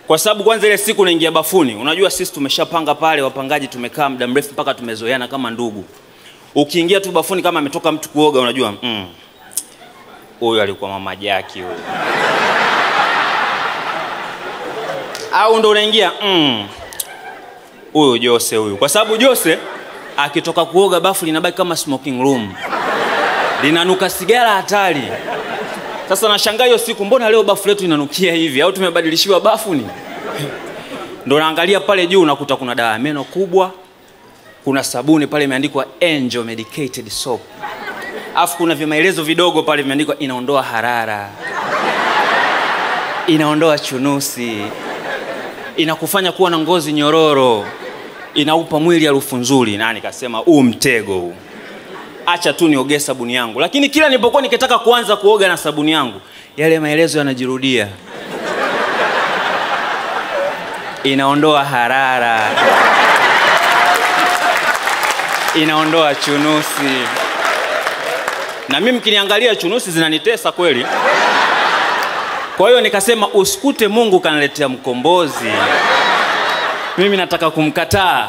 Kwa sababu kwanza ile siku naingia bafuni, unajua sisi tumeshapanga pale, wapangaji tumekaa muda mrefu mpaka tumezoeana kama ndugu. Ukiingia tu bafuni kama ametoka mtu kuoga, unajua huyu alikuwa mama Jackie huyu. Au ndo unaingia huyu Jose huyu. Kwa sababu Jose akitoka kuoga bafu linabaki kama smoking room. Linanuka sigara hatari. Sasa nashangaa hiyo siku, mbona leo bafu letu inanukia hivi? Au tumebadilishiwa bafu ni? Ndo naangalia pale juu unakuta kuna dawa meno kubwa. Kuna sabuni pale imeandikwa Angel Medicated Soap. Afu kuna vimaelezo vidogo pale vimeandikwa inaondoa harara, inaondoa chunusi, inakufanya kuwa na ngozi nyororo, inaupa mwili harufu nzuri. Na nikasema mtego huu. Acha tu nioge sabuni yangu. Lakini kila nilipokuwa nikitaka kuanza kuoga na sabuni yangu, yale maelezo yanajirudia. Inaondoa harara, inaondoa chunusi. Na mimi mkiniangalia chunusi zinanitesa kweli. Kwa hiyo nikasema usikute Mungu kaniletea mkombozi, mimi nataka kumkataa.